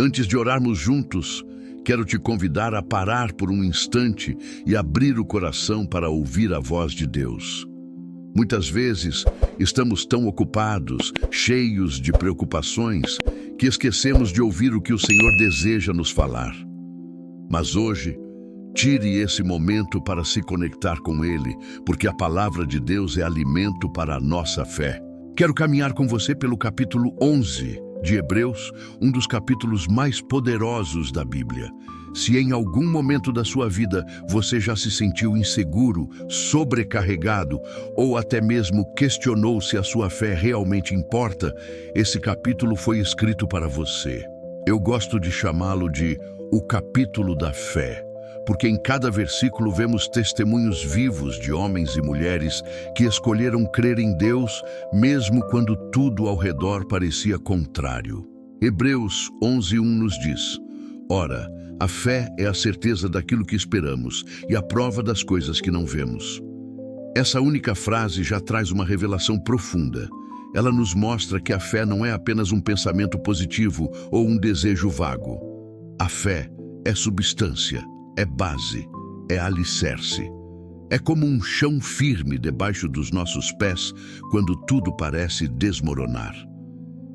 Antes de orarmos juntos, quero te convidar a parar por um instante e abrir o coração para ouvir a voz de Deus. Muitas vezes estamos tão ocupados, cheios de preocupações, que esquecemos de ouvir o que o Senhor deseja nos falar. Mas hoje, tire esse momento para se conectar com Ele, porque a palavra de Deus é alimento para a nossa fé. Quero caminhar com você pelo capítulo 11 de Hebreus, um dos capítulos mais poderosos da Bíblia. Se em algum momento da sua vida você já se sentiu inseguro, sobrecarregado ou até mesmo questionou se a sua fé realmente importa, esse capítulo foi escrito para você. Eu gosto de chamá-lo de o capítulo da fé, porque em cada versículo vemos testemunhos vivos de homens e mulheres que escolheram crer em Deus, mesmo quando tudo ao redor parecia contrário. Hebreus 11:1 nos diz: Ora, a fé é a certeza daquilo que esperamos e a prova das coisas que não vemos. Essa única frase já traz uma revelação profunda. Ela nos mostra que a fé não é apenas um pensamento positivo ou um desejo vago. A fé é substância, é base, é alicerce. É como um chão firme debaixo dos nossos pés quando tudo parece desmoronar.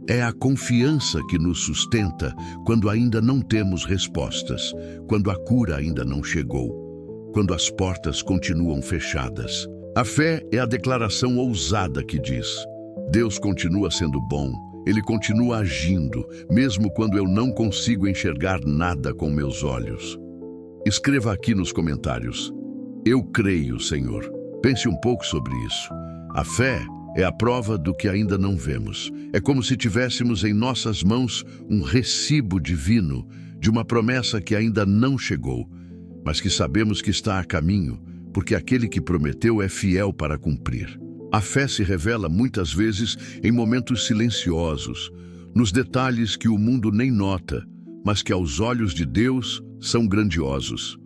É a confiança que nos sustenta quando ainda não temos respostas, quando a cura ainda não chegou, quando as portas continuam fechadas. A fé é a declaração ousada que diz: Deus continua sendo bom, Ele continua agindo, mesmo quando eu não consigo enxergar nada com meus olhos. Escreva aqui nos comentários: Eu creio, Senhor. Pense um pouco sobre isso. A fé é a prova do que ainda não vemos. É como se tivéssemos em nossas mãos um recibo divino de uma promessa que ainda não chegou, mas que sabemos que está a caminho, porque aquele que prometeu é fiel para cumprir. A fé se revela muitas vezes em momentos silenciosos, nos detalhes que o mundo nem nota, mas que aos olhos de Deus são grandiosos.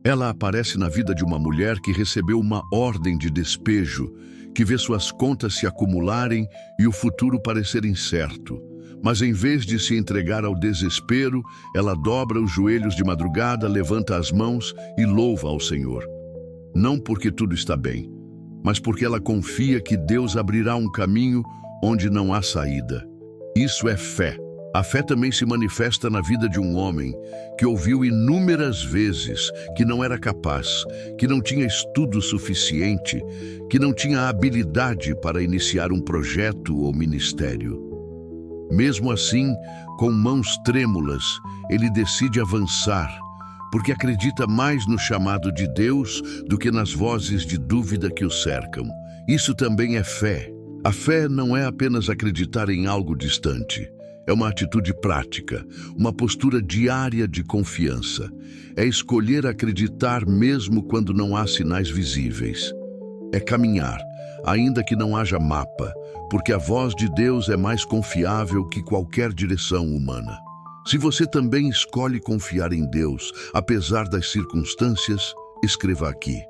Ela aparece na vida de uma mulher que recebeu uma ordem de despejo, que vê suas contas se acumularem e o futuro parecer incerto. Mas em vez de se entregar ao desespero, ela dobra os joelhos de madrugada, levanta as mãos e louva ao Senhor. Não porque tudo está bem, mas porque ela confia que Deus abrirá um caminho onde não há saída. Isso é fé. A fé também se manifesta na vida de um homem que ouviu inúmeras vezes que não era capaz, que não tinha estudo suficiente, que não tinha habilidade para iniciar um projeto ou ministério. Mesmo assim, com mãos trêmulas, ele decide avançar, porque acredita mais no chamado de Deus do que nas vozes de dúvida que o cercam. Isso também é fé. A fé não é apenas acreditar em algo distante. É uma atitude prática, uma postura diária de confiança. É escolher acreditar mesmo quando não há sinais visíveis. É caminhar, ainda que não haja mapa, porque a voz de Deus é mais confiável que qualquer direção humana. Se você também escolhe confiar em Deus, apesar das circunstâncias, escreva aqui: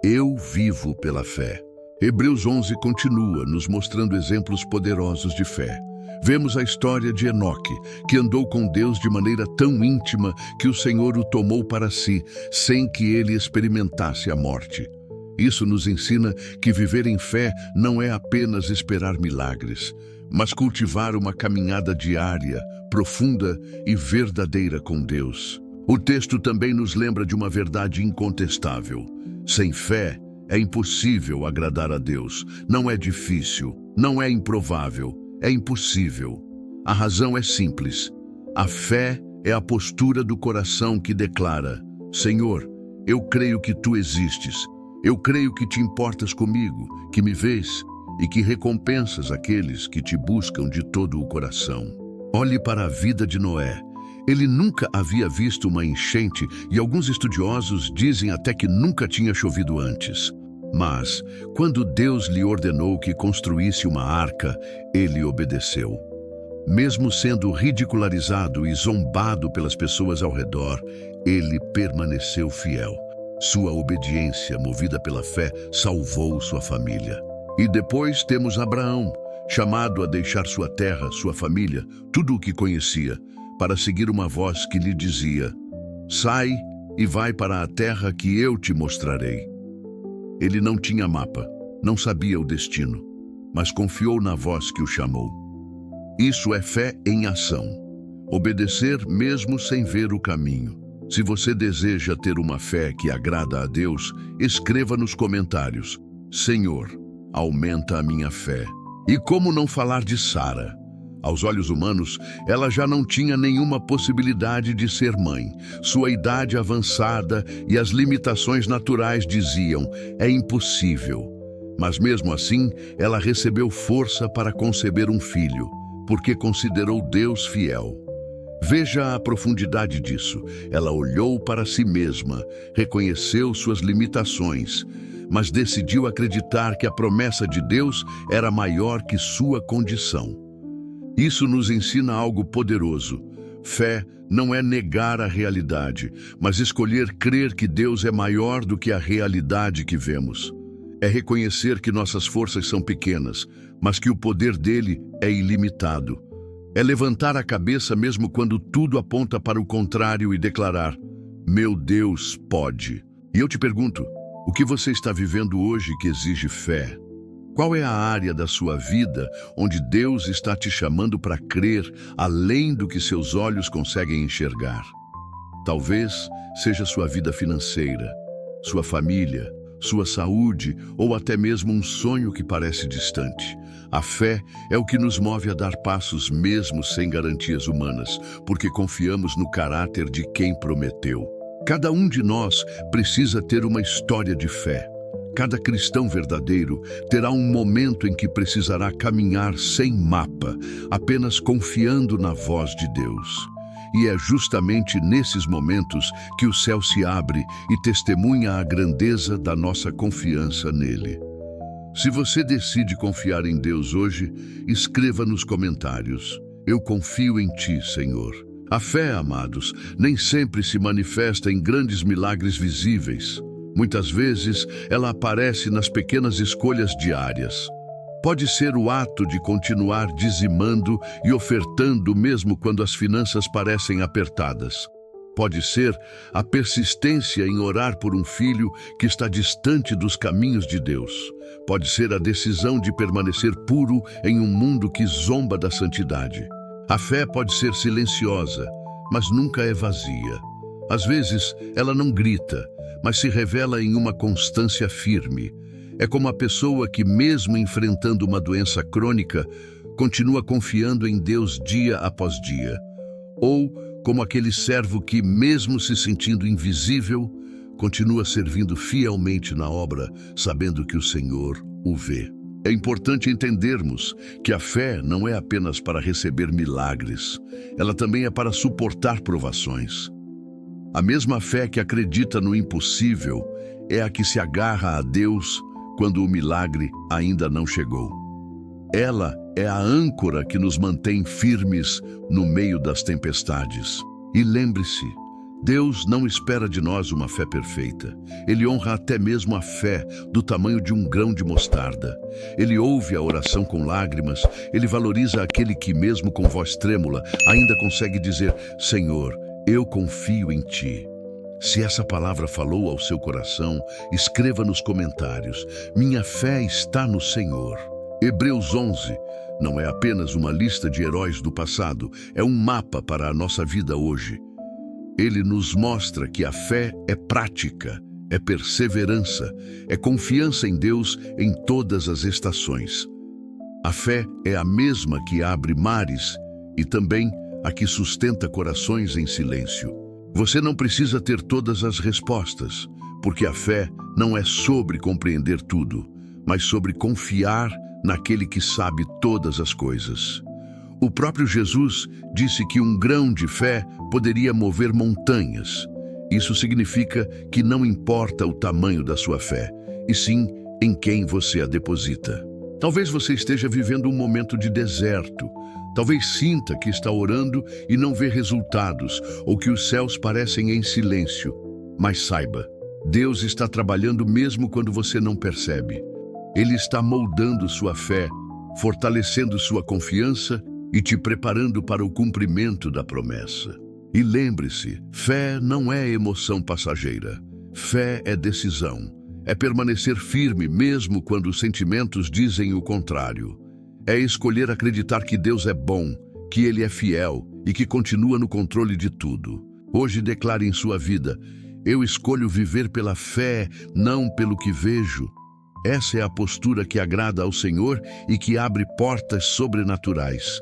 Eu vivo pela fé. Hebreus 11 continua nos mostrando exemplos poderosos de fé. Vemos a história de Enoque, que andou com Deus de maneira tão íntima que o Senhor o tomou para si, sem que ele experimentasse a morte. Isso nos ensina que viver em fé não é apenas esperar milagres, mas cultivar uma caminhada diária, profunda e verdadeira com Deus. O texto também nos lembra de uma verdade incontestável. Sem fé, é impossível agradar a Deus. Não é difícil, não é improvável. É impossível. A razão é simples. A fé é a postura do coração que declara: Senhor, eu creio que Tu existes. Eu creio que Te importas comigo, que me vês e que recompensas aqueles que Te buscam de todo o coração. Olhe para a vida de Noé. Ele nunca havia visto uma enchente e alguns estudiosos dizem até que nunca tinha chovido antes. Mas, quando Deus lhe ordenou que construísse uma arca, ele obedeceu. Mesmo sendo ridicularizado e zombado pelas pessoas ao redor, ele permaneceu fiel. Sua obediência, movida pela fé, salvou sua família. E depois temos Abraão, chamado a deixar sua terra, sua família, tudo o que conhecia, para seguir uma voz que lhe dizia: sai e vai para a terra que eu te mostrarei. Ele não tinha mapa, não sabia o destino, mas confiou na voz que o chamou. Isso é fé em ação. Obedecer mesmo sem ver o caminho. Se você deseja ter uma fé que agrada a Deus, escreva nos comentários: Senhor, aumenta a minha fé. E como não falar de Sara? Aos olhos humanos, ela já não tinha nenhuma possibilidade de ser mãe. Sua idade avançada e as limitações naturais diziam: é impossível. Mas mesmo assim, ela recebeu força para conceber um filho, porque considerou Deus fiel. Veja a profundidade disso. Ela olhou para si mesma, reconheceu suas limitações, mas decidiu acreditar que a promessa de Deus era maior que sua condição. Isso nos ensina algo poderoso. Fé não é negar a realidade, mas escolher crer que Deus é maior do que a realidade que vemos. É reconhecer que nossas forças são pequenas, mas que o poder dele é ilimitado. É levantar a cabeça mesmo quando tudo aponta para o contrário e declarar: meu Deus pode. E eu te pergunto, o que você está vivendo hoje que exige fé? Qual é a área da sua vida onde Deus está te chamando para crer além do que seus olhos conseguem enxergar? Talvez seja sua vida financeira, sua família, sua saúde ou até mesmo um sonho que parece distante. A fé é o que nos move a dar passos mesmo sem garantias humanas, porque confiamos no caráter de quem prometeu. Cada um de nós precisa ter uma história de fé. Cada cristão verdadeiro terá um momento em que precisará caminhar sem mapa, apenas confiando na voz de Deus. E é justamente nesses momentos que o céu se abre e testemunha a grandeza da nossa confiança nele. Se você decide confiar em Deus hoje, escreva nos comentários: eu confio em ti, Senhor. A fé, amados, nem sempre se manifesta em grandes milagres visíveis. Muitas vezes, ela aparece nas pequenas escolhas diárias. Pode ser o ato de continuar dizimando e ofertando mesmo quando as finanças parecem apertadas. Pode ser a persistência em orar por um filho que está distante dos caminhos de Deus. Pode ser a decisão de permanecer puro em um mundo que zomba da santidade. A fé pode ser silenciosa, mas nunca é vazia. Às vezes, ela não grita, mas se revela em uma constância firme. É como a pessoa que, mesmo enfrentando uma doença crônica, continua confiando em Deus dia após dia. Ou como aquele servo que, mesmo se sentindo invisível, continua servindo fielmente na obra, sabendo que o Senhor o vê. É importante entendermos que a fé não é apenas para receber milagres, ela também é para suportar provações. A mesma fé que acredita no impossível é a que se agarra a Deus quando o milagre ainda não chegou. Ela é a âncora que nos mantém firmes no meio das tempestades. E lembre-se, Deus não espera de nós uma fé perfeita. Ele honra até mesmo a fé do tamanho de um grão de mostarda. Ele ouve a oração com lágrimas. Ele valoriza aquele que, mesmo com voz trêmula, ainda consegue dizer: Senhor, eu confio em ti. Se essa palavra falou ao seu coração, escreva nos comentários: minha fé está no Senhor. Hebreus 11 não é apenas uma lista de heróis do passado, é um mapa para a nossa vida hoje. Ele nos mostra que a fé é prática, é perseverança, é confiança em Deus em todas as estações. A fé é a mesma que abre mares e também a que sustenta corações em silêncio. Você não precisa ter todas as respostas, porque a fé não é sobre compreender tudo, mas sobre confiar naquele que sabe todas as coisas. O próprio Jesus disse que um grão de fé poderia mover montanhas. Isso significa que não importa o tamanho da sua fé, e sim em quem você a deposita. Talvez você esteja vivendo um momento de deserto. Talvez sinta que está orando e não vê resultados, ou que os céus parecem em silêncio. Mas saiba, Deus está trabalhando mesmo quando você não percebe. Ele está moldando sua fé, fortalecendo sua confiança e te preparando para o cumprimento da promessa. E lembre-se, fé não é emoção passageira. Fé é decisão. É permanecer firme mesmo quando os sentimentos dizem o contrário. É escolher acreditar que Deus é bom, que Ele é fiel e que continua no controle de tudo. Hoje declare em sua vida: eu escolho viver pela fé, não pelo que vejo. Essa é a postura que agrada ao Senhor e que abre portas sobrenaturais.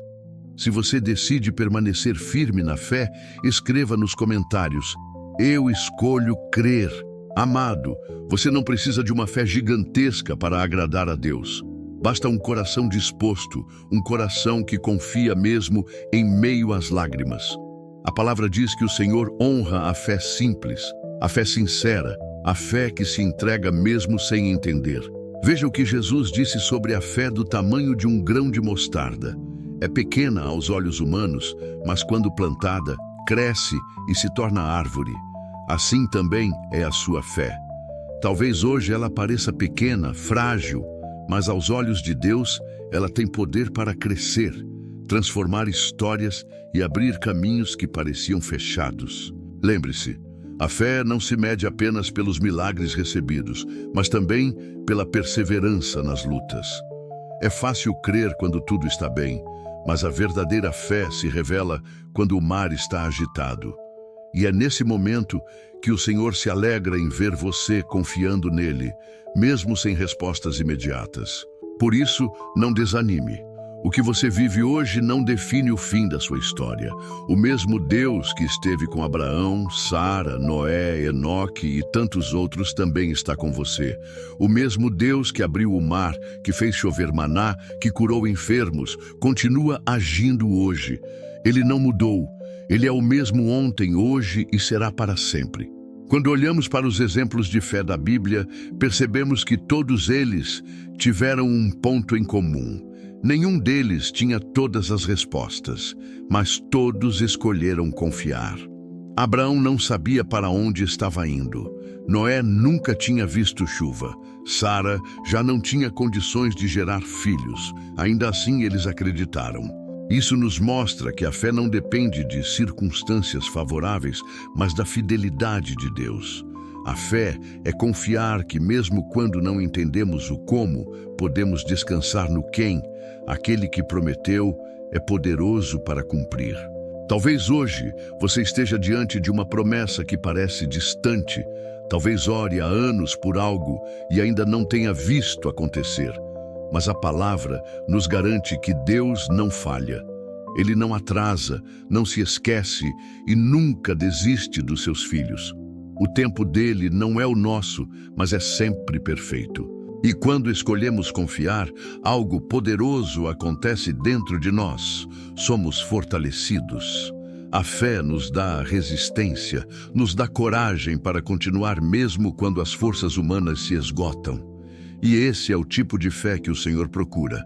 Se você decide permanecer firme na fé, escreva nos comentários: eu escolho crer. Amado, você não precisa de uma fé gigantesca para agradar a Deus. Basta um coração disposto, um coração que confia mesmo em meio às lágrimas. A palavra diz que o Senhor honra a fé simples, a fé sincera, a fé que se entrega mesmo sem entender. Veja o que Jesus disse sobre a fé do tamanho de um grão de mostarda. É pequena aos olhos humanos, mas quando plantada, cresce e se torna árvore. Assim também é a sua fé. Talvez hoje ela pareça pequena, frágil, mas aos olhos de Deus, ela tem poder para crescer, transformar histórias e abrir caminhos que pareciam fechados. Lembre-se, a fé não se mede apenas pelos milagres recebidos, mas também pela perseverança nas lutas. É fácil crer quando tudo está bem, mas a verdadeira fé se revela quando o mar está agitado. E é nesse momento que o Senhor se alegra em ver você confiando nele, mesmo sem respostas imediatas. Por isso, não desanime. O que você vive hoje não define o fim da sua história. O mesmo Deus que esteve com Abraão, Sara, Noé, Enoque e tantos outros também está com você. O mesmo Deus que abriu o mar, que fez chover maná, que curou enfermos, continua agindo hoje. Ele não mudou. Ele é o mesmo ontem, hoje e será para sempre. Quando olhamos para os exemplos de fé da Bíblia, percebemos que todos eles tiveram um ponto em comum. Nenhum deles tinha todas as respostas, mas todos escolheram confiar. Abraão não sabia para onde estava indo. Noé nunca tinha visto chuva. Sara já não tinha condições de gerar filhos. Ainda assim, eles acreditaram. Isso nos mostra que a fé não depende de circunstâncias favoráveis, mas da fidelidade de Deus. A fé é confiar que, mesmo quando não entendemos o como, podemos descansar no quem. Aquele que prometeu é poderoso para cumprir. Talvez hoje você esteja diante de uma promessa que parece distante. Talvez ore há anos por algo e ainda não tenha visto acontecer. Mas a palavra nos garante que Deus não falha. Ele não atrasa, não se esquece e nunca desiste dos seus filhos. O tempo dele não é o nosso, mas é sempre perfeito. E quando escolhemos confiar, algo poderoso acontece dentro de nós. Somos fortalecidos. A fé nos dá resistência, nos dá coragem para continuar mesmo quando as forças humanas se esgotam. E esse é o tipo de fé que o Senhor procura.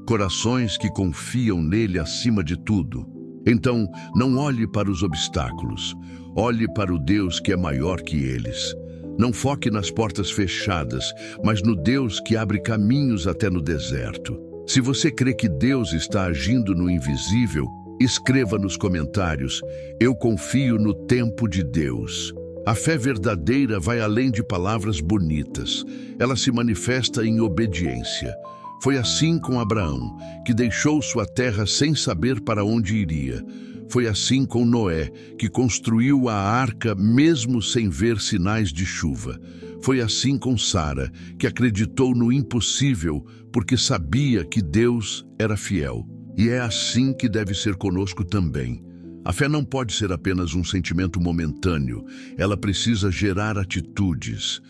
Corações que confiam nele acima de tudo. Então, não olhe para os obstáculos. Olhe para o Deus que é maior que eles. Não foque nas portas fechadas, mas no Deus que abre caminhos até no deserto. Se você crê que Deus está agindo no invisível, escreva nos comentários: eu confio no tempo de Deus. A fé verdadeira vai além de palavras bonitas. Ela se manifesta em obediência. Foi assim com Abraão, que deixou sua terra sem saber para onde iria. Foi assim com Noé, que construiu a arca mesmo sem ver sinais de chuva. Foi assim com Sara, que acreditou no impossível porque sabia que Deus era fiel. E é assim que deve ser conosco também. A fé não pode ser apenas um sentimento momentâneo, ela precisa gerar atitudes.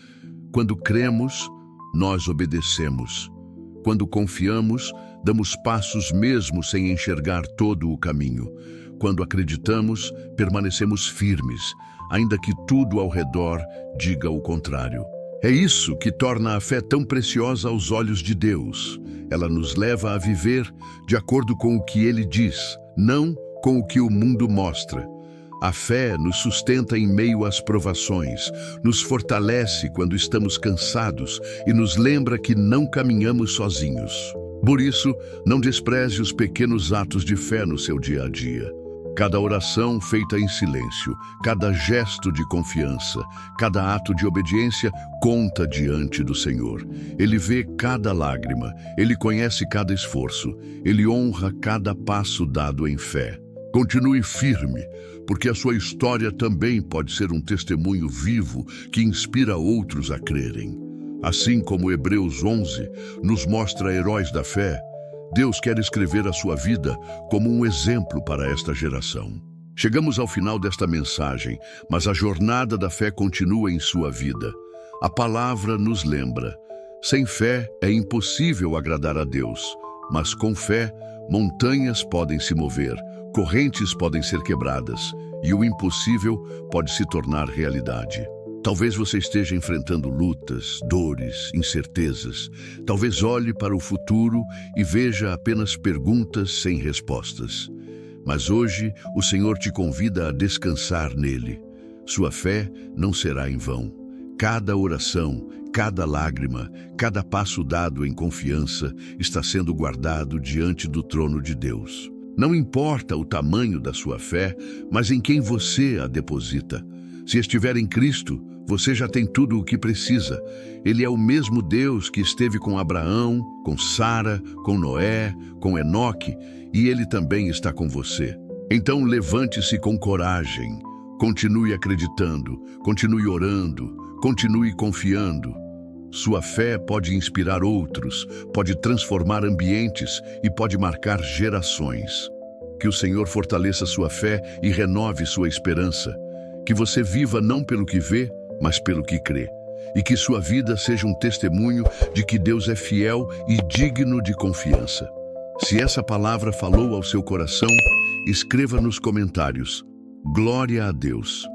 Quando cremos, nós obedecemos. Quando confiamos, damos passos mesmo sem enxergar todo o caminho. Quando acreditamos, permanecemos firmes, ainda que tudo ao redor diga o contrário. É isso que torna a fé tão preciosa aos olhos de Deus. Ela nos leva a viver de acordo com o que Ele diz, não com o que o mundo mostra. A fé nos sustenta em meio às provações, nos fortalece quando estamos cansados e nos lembra que não caminhamos sozinhos. Por isso, não despreze os pequenos atos de fé no seu dia a dia. Cada oração feita em silêncio, cada gesto de confiança, cada ato de obediência conta diante do Senhor. Ele vê cada lágrima, Ele conhece cada esforço, Ele honra cada passo dado em fé. Continue firme, porque a sua história também pode ser um testemunho vivo que inspira outros a crerem. Assim como Hebreus 11 nos mostra heróis da fé, Deus quer escrever a sua vida como um exemplo para esta geração. Chegamos ao final desta mensagem, mas a jornada da fé continua em sua vida. A palavra nos lembra: sem fé é impossível agradar a Deus, mas com fé, montanhas podem se mover, correntes podem ser quebradas e o impossível pode se tornar realidade. Talvez você esteja enfrentando lutas, dores, incertezas. Talvez olhe para o futuro e veja apenas perguntas sem respostas. Mas hoje o Senhor te convida a descansar nele. Sua fé não será em vão. Cada oração, cada lágrima, cada passo dado em confiança está sendo guardado diante do trono de Deus. Não importa o tamanho da sua fé, mas em quem você a deposita. Se estiver em Cristo, você já tem tudo o que precisa. Ele é o mesmo Deus que esteve com Abraão, com Sara, com Noé, com Enoque, e Ele também está com você. Então levante-se com coragem, continue acreditando, continue orando, continue confiando. Sua fé pode inspirar outros, pode transformar ambientes e pode marcar gerações. Que o Senhor fortaleça sua fé e renove sua esperança. Que você viva não pelo que vê, mas pelo que crê. E que sua vida seja um testemunho de que Deus é fiel e digno de confiança. Se essa palavra falou ao seu coração, escreva nos comentários: Glória a Deus.